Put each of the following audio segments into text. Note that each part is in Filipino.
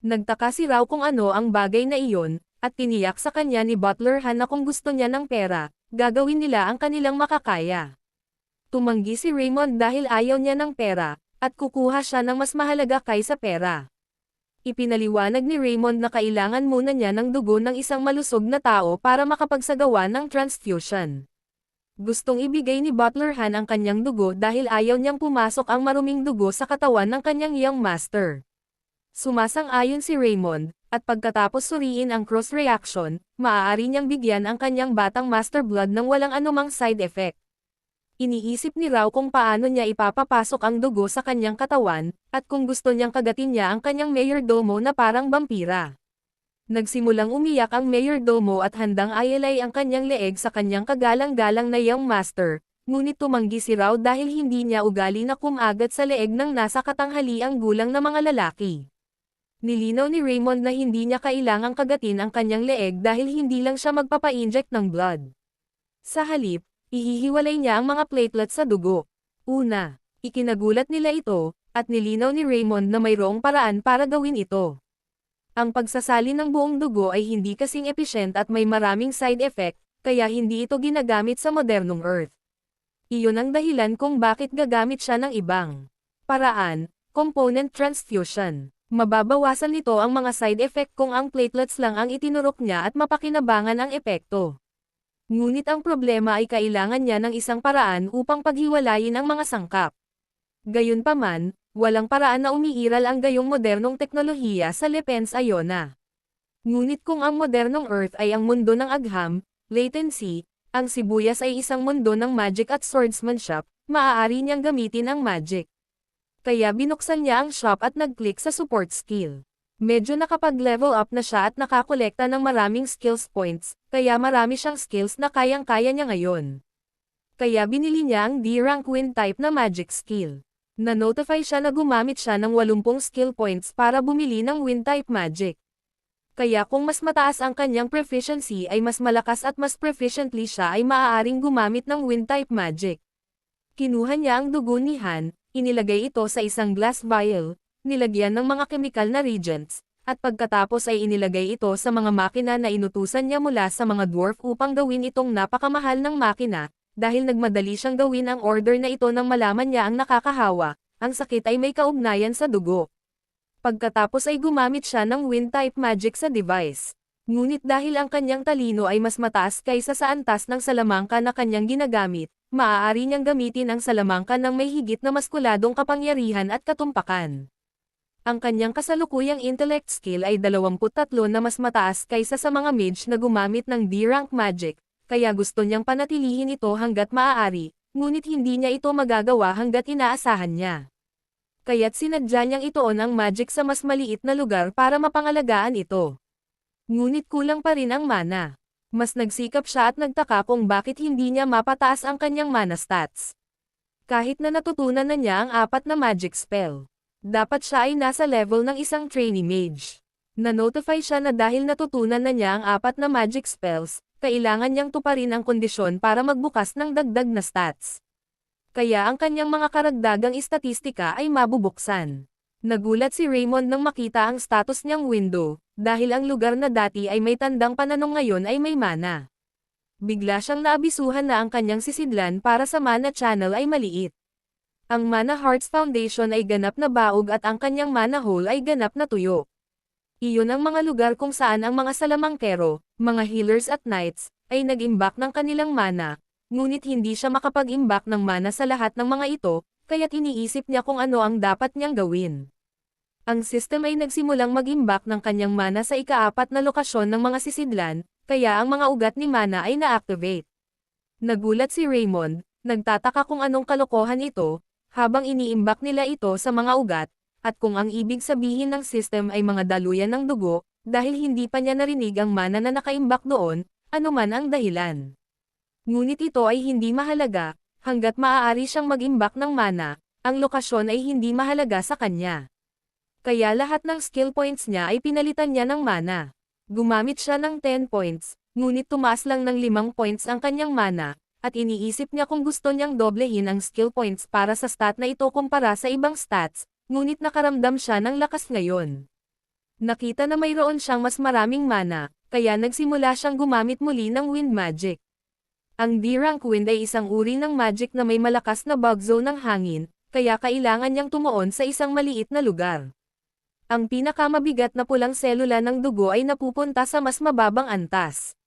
Nagtaka si Rao kung ano ang bagay na iyon, at tiniyak sa kanya ni Butler Han na kung gusto niya ng pera, gagawin nila ang kanilang makakaya. Tumanggi si Raymond dahil ayaw niya ng pera, at kukuha siya ng mas mahalaga kaysa pera. Ipinaliwanag ni Raymond na kailangan muna niya ng dugo ng isang malusog na tao para makapagsagawa ng transfusion. Gustong ibigay ni Butler Han ang kanyang dugo dahil ayaw niyang pumasok ang maruming dugo sa katawan ng kanyang young master. Sumasang-ayon si Raymond, at pagkatapos suriin ang cross-reaction, maaari niyang bigyan ang kanyang batang master blood ng walang anumang side effect. Iniisip ni Rao kung paano niya ipapapasok ang dugo sa kanyang katawan, at kung gusto niyang kagatin niya ang kanyang mayordomo na parang vampira. Nagsimulang umiyak ang mayordomo at handang ayalay ang kanyang leeg sa kanyang kagalang-galang na young master, ngunit tumanggi si Rao dahil hindi niya ugali na kumagat sa leeg ng nasa katanghaliang gulang na mga lalaki. Nilinaw ni Raymond na hindi niya kailangang kagatin ang kanyang leeg dahil hindi lang siya magpapa-inject ng blood. Sa halip, ihihiwalay niya ang mga platelets sa dugo. Una, ikinagulat nila ito, at nilinaw ni Raymond na mayroong paraan para gawin ito. Ang pagsasali ng buong dugo ay hindi kasing efficient at may maraming side effect, kaya hindi ito ginagamit sa modernong Earth. Iyon ang dahilan kung bakit gagamit siya ng ibang paraan, component transfusion. Mababawasan nito ang mga side effect kung ang platelets lang ang itinurok niya at mapakinabangan ang epekto. Ngunit ang problema ay kailangan niya ng isang paraan upang paghiwalayin ang mga sangkap. Gayunpaman, walang paraan na umiiral ang gayong modernong teknolohiya sa Lepens Iona. Ngunit kung ang modernong Earth ay ang mundo ng agham, latency, ang sibuyas ay isang mundo ng magic at swordsmanship, maaari niyang gamitin ang magic. Kaya binuksan niya ang shop at nag-click sa support skill. Medyo nakapag-level up na siya at nakakolekta ng maraming skills points, kaya marami siyang skills na kayang-kaya niya ngayon. Kaya binili niya ang D-rank wind type na magic skill. Na-notify siya na gumamit siya ng 80 skill points para bumili ng wind type magic. Kaya kung mas mataas ang kanyang proficiency ay mas malakas at mas proficiently siya ay maaaring gumamit ng wind type magic. Kinuha niya ang dugo ni Han, inilagay ito sa isang glass vial, nilagyan ng mga chemical na reagents, at pagkatapos ay inilagay ito sa mga makina na inutusan niya mula sa mga dwarf upang gawin itong napakamahal ng makina, dahil nagmadali siyang gawin ang order na ito nang malaman niya ang nakakahawa, ang sakit ay may kaugnayan sa dugo. Pagkatapos ay gumamit siya ng wind type magic sa device. Ngunit dahil ang kanyang talino ay mas mataas kaysa sa antas ng salamangka na kanyang ginagamit, maaari niyang gamitin ang salamangka ng may higit na maskuladong kapangyarihan at katumpakan. Ang kanyang kasalukuyang intellect skill ay 23 na mas mataas kaysa sa mga mage na gumamit ng D-rank magic, kaya gusto niyang panatilihin ito hanggat maaari, ngunit hindi niya ito magagawa hanggat inaasahan niya. Kaya't sinadya niyang ituon ang magic sa mas maliit na lugar para mapangalagaan ito. Ngunit kulang pa rin ang mana. Mas nagsikap siya at nagtaka kung bakit hindi niya mapataas ang kanyang mana stats. Kahit na natutunan na niya ang 4 na magic spell. Dapat siya ay nasa level ng isang trainee mage. Na-notify siya na dahil natutunan na niya ang 4 na magic spells, kailangan niyang tuparin ang kondisyon para magbukas ng dagdag na stats. Kaya ang kanyang mga karagdagang istatistika ay mabubuksan. Nagulat si Raymond nang makita ang status niyang window, dahil ang lugar na dati ay may tandang pananong ngayon ay may mana. Bigla siyang naabisuhan na ang kanyang sisidlan para sa mana channel ay maliit. Ang Mana Hearts Foundation ay ganap na baog at ang kanyang mana hole ay ganap na tuyo. Iyon ang mga lugar kung saan ang mga salamangkero, mga healers at knights, ay nag-imbak ng kanilang mana, ngunit hindi siya makapag-imbak ng mana sa lahat ng mga ito, kaya't iniisip niya kung ano ang dapat niyang gawin. Ang system ay nagsimulang mag-imbak ng kanyang mana sa ika-4 na lokasyon ng mga sisidlan, kaya ang mga ugat ni mana ay na-activate. Nagulat si Raymond, nagtataka kung anong kalokohan ito, habang iniimbak nila ito sa mga ugat, at kung ang ibig sabihin ng system ay mga daluyan ng dugo, dahil hindi pa niya narinig ang mana na nakaimbak doon, anuman ang dahilan. Ngunit ito ay hindi mahalaga, hanggat maaari siyang mag-imbak ng mana, ang lokasyon ay hindi mahalaga sa kanya. Kaya lahat ng skill points niya ay pinalitan niya ng mana. Gumamit siya ng 10 points, ngunit tumaas lang ng 5 points ang kanyang mana, at iniisip niya kung gusto niyang doblehin ang skill points para sa stat na ito kumpara sa ibang stats, ngunit nakaramdam siya ng lakas ngayon. Nakita na mayroon siyang mas maraming mana, kaya nagsimula siyang gumamit muli ng wind magic. Ang D-rank wind ay isang uri ng magic na may malakas na bug zone ng hangin, kaya kailangan niyang tumuon sa isang maliit na lugar. Ang pinakamabigat na pulang selula ng dugo ay napupunta sa mas mababang antas.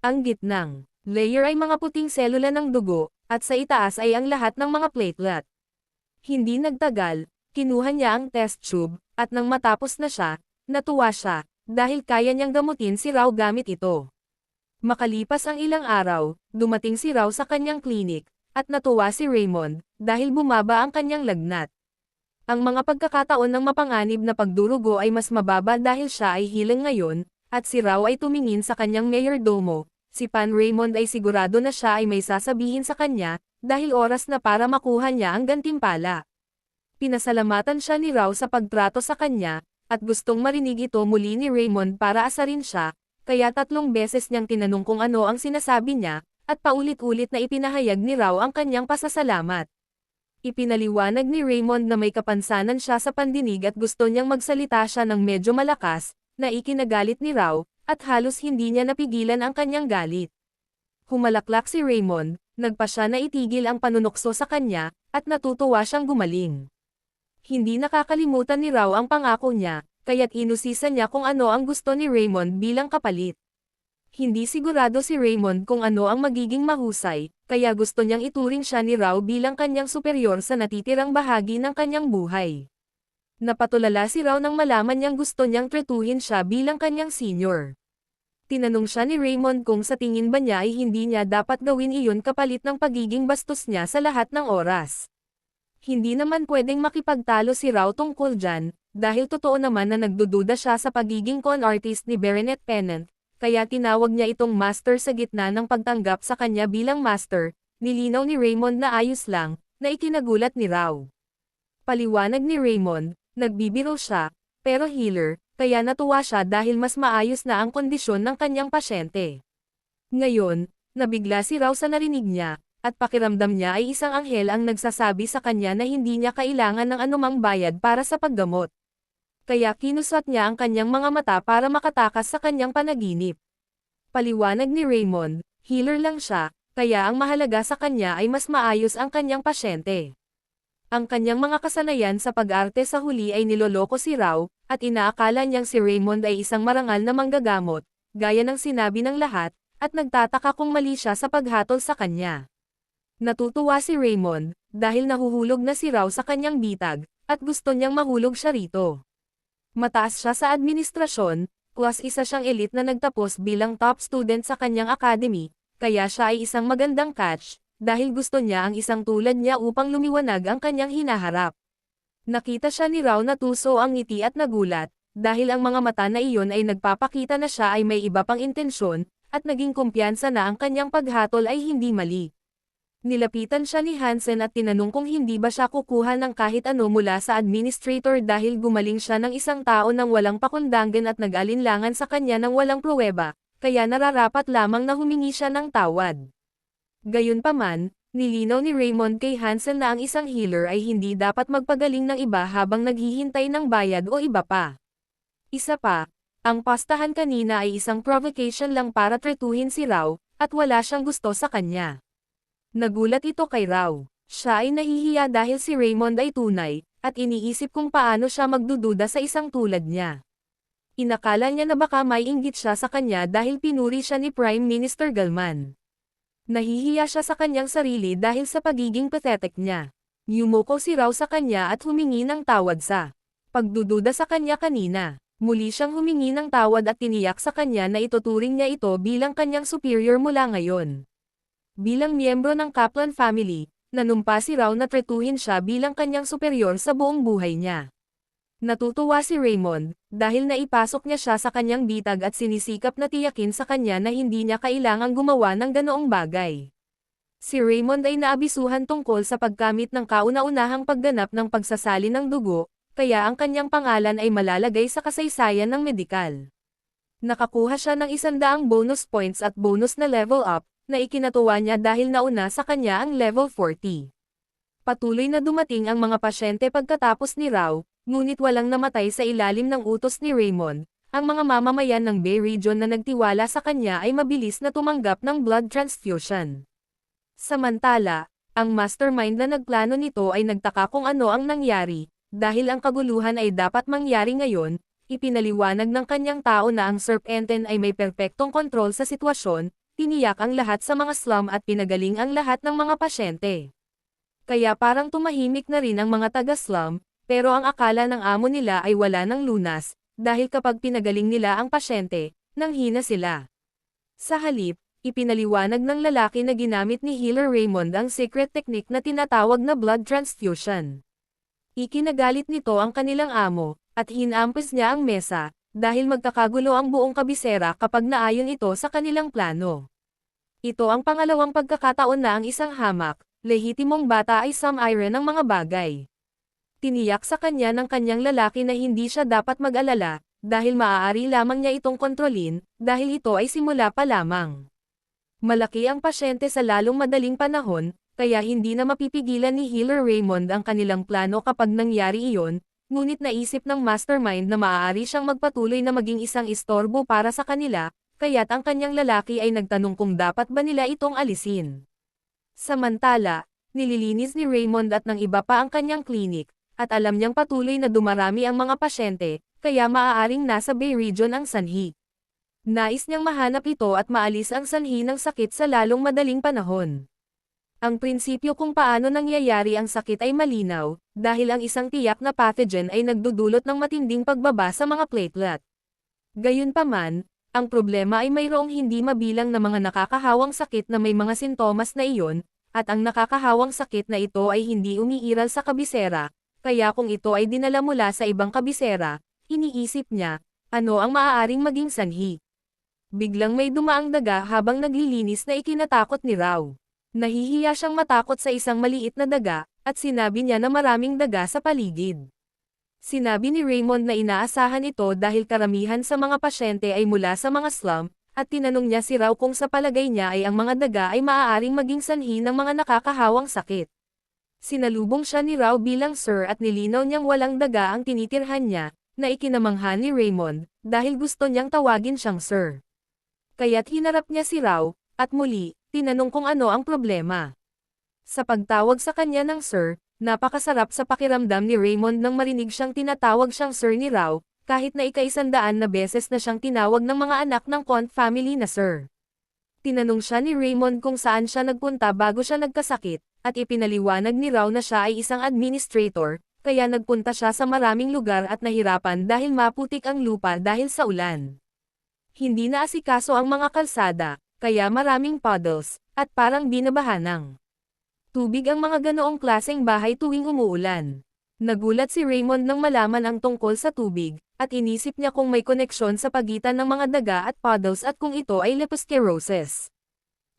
Ang gitnang layer ay mga puting selula ng dugo, at sa itaas ay ang lahat ng mga platelet. Hindi nagtagal, kinuha niya ang test tube, at nang matapos na siya, natuwa siya, dahil kaya niyang gamutin si Rao gamit ito. Makalipas ang ilang araw, dumating si Rao sa kanyang klinik, at natuwa si Raymond, dahil bumaba ang kanyang lagnat. Ang mga pagkakataon ng mapanganib na pagdurugo ay mas mababa dahil siya ay healing ngayon, at si Rao ay tumingin sa kanyang mayordomo. Si Pan Raymond ay sigurado na siya ay may sasabihin sa kanya, dahil oras na para makuha niya ang gantimpala. Pinasalamatan siya ni Rao sa pagtrato sa kanya, at gustong marinig ito muli ni Raymond para asarin siya, kaya 3 beses niyang tinanong kung ano ang sinasabi niya, at paulit-ulit na ipinahayag ni Rao ang kanyang pasasalamat. Ipinaliwanag ni Raymond na may kapansanan siya sa pandinig at gusto niyang magsalita siya ng medyo malakas, na ikinagalit ni Rao, at halos hindi niya napigilan ang kanyang galit. Humalaklak si Raymond, nagpa siya na itigil ang panunukso sa kanya, at natutuwa siyang gumaling. Hindi nakakalimutan ni Rao ang pangako niya, kaya't inusisa niya kung ano ang gusto ni Raymond bilang kapalit. Hindi sigurado si Raymond kung ano ang magiging mahusay, kaya gusto niyang ituring siya ni Rao bilang kanyang superior sa natitirang bahagi ng kanyang buhay. Napatulala si Rao nang malaman niyang gusto niyang tretuhin siya bilang kanyang senior. Tinanong siya ni Raymond kung sa tingin ba niya ay hindi niya dapat gawin iyon kapalit ng pagiging bastos niya sa lahat ng oras. Hindi naman pwedeng makipagtalo si Rao tungkol dyan, dahil totoo naman na nagdududa siya sa pagiging con artist ni Baronet Pennant, kaya tinawag niya itong master sa gitna ng pagtanggap sa kanya bilang master. Nilinaw ni Raymond na ayos lang, na ikinagulat ni Rao. Paliwanag ni Raymond, nagbibiro siya, pero healer, kaya natuwa siya dahil mas maayos na ang kondisyon ng kanyang pasyente. Ngayon, nabigla si Rao sa narinig niya, at pakiramdam niya ay isang anghel ang nagsasabi sa kanya na hindi niya kailangan ng anumang bayad para sa paggamot. Kaya kinusot niya ang kanyang mga mata para makatakas sa kanyang panaginip. Paliwanag ni Raymond, healer lang siya, kaya ang mahalaga sa kanya ay mas maayos ang kanyang pasyente. Ang kanyang mga kasanayan sa pag-arte sa huli ay niloloko si Rao, at inaakala niyang si Raymond ay isang marangal na manggagamot, gaya ng sinabi ng lahat, at nagtataka kung mali siya sa paghatol sa kanya. Natutuwa si Raymond, dahil nahuhulog na si Rao sa kanyang bitag, at gusto niyang mahulog siya rito. Mataas siya sa administrasyon, plus isa siyang elite na nagtapos bilang top student sa kanyang academy, kaya siya ay isang magandang catch, dahil gusto niya ang isang tulad niya upang lumiwanag ang kanyang hinaharap. Nakita siya ni Rao na tuso ang ngiti at nagulat, dahil ang mga mata na iyon ay nagpapakita na siya ay may iba pang intensyon, at naging kumpiyansa na ang kanyang paghatol ay hindi mali. Nilapitan siya ni Hansen at tinanong kung hindi ba siya kukuha ng kahit ano mula sa administrator dahil gumaling siya ng isang tao nang walang pakundangan at nag-alinlangan sa kanya ng walang pruweba, kaya nararapat lamang na humingi siya ng tawad. Gayunpaman, nilinaw ni Raymond kay Hansen na ang isang healer ay hindi dapat magpagaling ng iba habang naghihintay ng bayad o iba pa. Isa pa, ang pastahan kanina ay isang provocation lang para tretuhin si Rao, at wala siyang gusto sa kanya. Nagulat ito kay Rao. Siya ay nahihiya dahil si Raymond ay tunay, at iniisip kung paano siya magdududa sa isang tulad niya. Inakala niya na baka may inggit siya sa kanya dahil pinuri siya ni Prime Minister Galman. Nahihiya siya sa kanyang sarili dahil sa pagiging pathetic niya. Yumuko si Rao sa kanya at humingi ng tawad sa pagdududa sa kanya kanina. Muli siyang humingi ng tawad at tiniyak sa kanya na ituturing niya ito bilang kanyang superior mula ngayon. Bilang miyembro ng Kaplan family, nanumpa si Rao na tretuhin siya bilang kanyang superior sa buong buhay niya. Natutuwa si Raymond, dahil naipasok niya siya sa kanyang bitag at sinisikap na tiyakin sa kanya na hindi niya kailangang gumawa ng ganoong bagay. Si Raymond ay naabisuhan tungkol sa paggamit ng kauna-unahang pagganap ng pagsasali ng dugo, kaya ang kanyang pangalan ay malalagay sa kasaysayan ng medikal. Nakakuha siya ng 100 bonus points at bonus na level up, na ikinatuwa niya dahil nauna sa kanya ang level 40. Patuloy na dumating ang mga pasyente pagkatapos ni Rao, Ngunit walang namatay sa ilalim ng utos ni Raymond. Ang mga mamamayan ng Bay Region na nagtiwala sa kanya ay mabilis na tumanggap ng blood transfusion. Samantala, ang mastermind na nagplano nito ay nagtaka kung ano ang nangyari, dahil ang kaguluhan ay dapat mangyari ngayon. Ipinaliwanag ng kanyang tao na ang Serpenten ay may perpektong kontrol sa sitwasyon, tiniyak ang lahat sa mga slum at pinagaling ang lahat ng mga pasyente. Kaya parang tumahimik na rin ang mga taga-slum, pero ang akala ng amo nila ay wala ng lunas, dahil kapag pinagaling nila ang pasyente, nanghina sila. Sa halip, ipinaliwanag ng lalaki na ginamit ni Healer Raymond ang secret technique na tinatawag na blood transfusion. Ikinagalit nito ang kanilang amo, at hinampos niya ang mesa, dahil magkakagulo ang buong kabisera kapag naayon ito sa kanilang plano. Ito ang pangalawang pagkakataon na ang isang hamak, lehitimong bata ay sum-iron ng mga bagay. Tiniyak sa kanya ng kanyang lalaki na hindi siya dapat mag-alala, dahil maaari lamang niya itong kontrolin, dahil ito ay simula pa lamang. Malaki ang pasyente sa lalong madaling panahon, kaya hindi na mapipigilan ni Healer Raymond ang kanilang plano kapag nangyari iyon, ngunit naisip ng mastermind na maaari siyang magpatuloy na maging isang istorbo para sa kanila, kaya't ang kanyang lalaki ay nagtanong kung dapat ba nila itong alisin. Samantala, nililinis ni Raymond at ng iba pa ang kanyang klinik, at alam niyang patuloy na dumarami ang mga pasyente, kaya maaaring nasa Bay Region ang sanhi. Nais niyang mahanap ito at maalis ang sanhi ng sakit sa lalong madaling panahon. Ang prinsipyo kung paano nangyayari ang sakit ay malinaw, dahil ang isang tiyak na pathogen ay nagdudulot ng matinding pagbaba sa mga platelet. Gayunpaman, ang problema ay mayroong hindi mabilang na mga nakakahawang sakit na may mga sintomas na iyon, at ang nakakahawang sakit na ito ay hindi umiiral sa kabisera, kaya kung ito ay dinala mula sa ibang kabisera, iniisip niya, ano ang maaaring maging sanhi. Biglang may dumaang daga habang naglilinis na ikinatakot ni Rao. Nahihiya siyang matakot sa isang maliit na daga, at sinabi niya na maraming daga sa paligid. Sinabi ni Raymond na inaasahan ito dahil karamihan sa mga pasyente ay mula sa mga slum, at tinanong niya si Rao kung sa palagay niya ay ang mga daga ay maaaring maging sanhi ng mga nakakahawang sakit. Sinalubong siya ni Rao bilang sir at nilinaw niyang walang daga ang tinitirhan niya, na ikinamangha ni Raymond, dahil gusto niyang tawagin siyang sir. Kaya't hinarap niya si Rao, at muli, tinanong kung ano ang problema. Sa pagtawag sa kanya ng sir, napakasarap sa pakiramdam ni Raymond nang marinig siyang tinatawag siyang sir ni Rao, kahit na ika-100 na beses na siyang tinawag ng mga anak ng Kont family na sir. Tinanong siya ni Raymond kung saan siya nagpunta bago siya nagkasakit, at ipinaliwanag ni Rao na siya ay isang administrator, kaya nagpunta siya sa maraming lugar at nahirapan dahil maputik ang lupa dahil sa ulan. Hindi na asikaso ang mga kalsada, kaya maraming puddles, at parang binabaha ng tubig ang mga ganoong klaseng bahay tuwing umuulan. Nagulat si Raymond nang malaman ang tungkol sa tubig, at inisip niya kung may koneksyon sa pagitan ng mga daga at puddles at kung ito ay leptospirosis.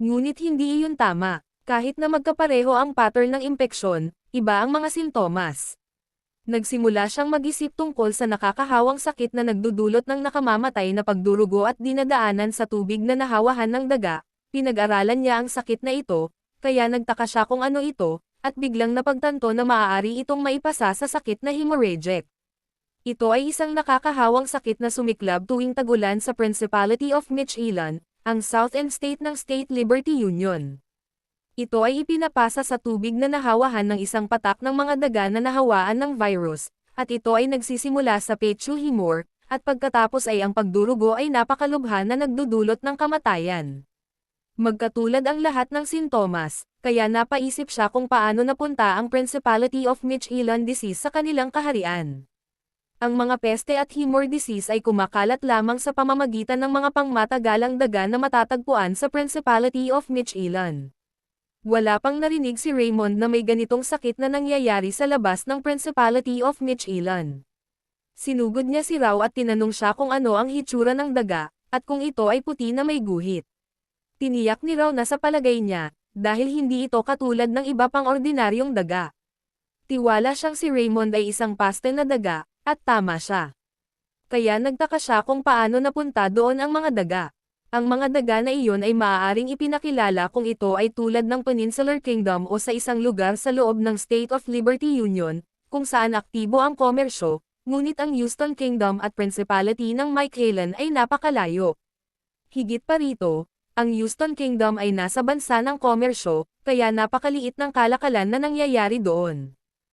Ngunit hindi iyon tama, kahit na magkapareho ang pattern ng impeksyon, iba ang mga sintomas. Nagsimula siyang mag-isip tungkol sa nakakahawang sakit na nagdudulot ng nakamamatay na pagdurugo at dinadaanan sa tubig na nahawahan ng daga. Pinag-aralan niya ang sakit na ito, kaya nagtaka siya kung ano ito, at biglang napagtanto na maaari itong maipasa sa sakit na hemorrhagic. Ito ay isang nakakahawang sakit na sumiklab tuwing tagulan sa Principality of Michigan, ang South End State ng State Liberty Union. Ito ay ipinapasa sa tubig na nahawahan ng isang patak ng mga daga na nahawaan ng virus, at ito ay nagsisimula sa pecho hemor, at pagkatapos ay ang pagdurugo ay napakalubha na nagdudulot ng kamatayan. Magkatulad ang lahat ng sintomas, kaya napaisip siya kung paano napunta ang Principality of Michigan disease sa kanilang kaharian. Ang mga peste at hemor disease ay kumakalat lamang sa pamamagitan ng mga pangmatagalang daga na matatagpuan sa Principality of Michigan. Wala pang narinig si Raymond na may ganitong sakit na nangyayari sa labas ng Principality of Michigan. Sinugod niya si Rao at tinanong siya kung ano ang hitsura ng daga, at kung ito ay puti na may guhit. Tiniyak ni Rao na sa palagay niya, dahil hindi ito katulad ng iba pang ordinaryong daga. Tiwala siyang si Raymond ay isang pastel na daga, at tama siya. Kaya nagtaka siya kung paano napunta doon ang mga daga. Ang mga daga na iyon ay maaaring ipinakilala kung ito ay tulad ng Peninsular Kingdom o sa isang lugar sa loob ng State of Liberty Union, kung saan aktibo ang komersyo, ngunit ang Houston Kingdom at Principality ng Mycalen ay napakalayo. Higit pa rito, ang Houston Kingdom ay nasa bansa ng komersyo, kaya napakaliit ng kalakalan na nangyayari doon.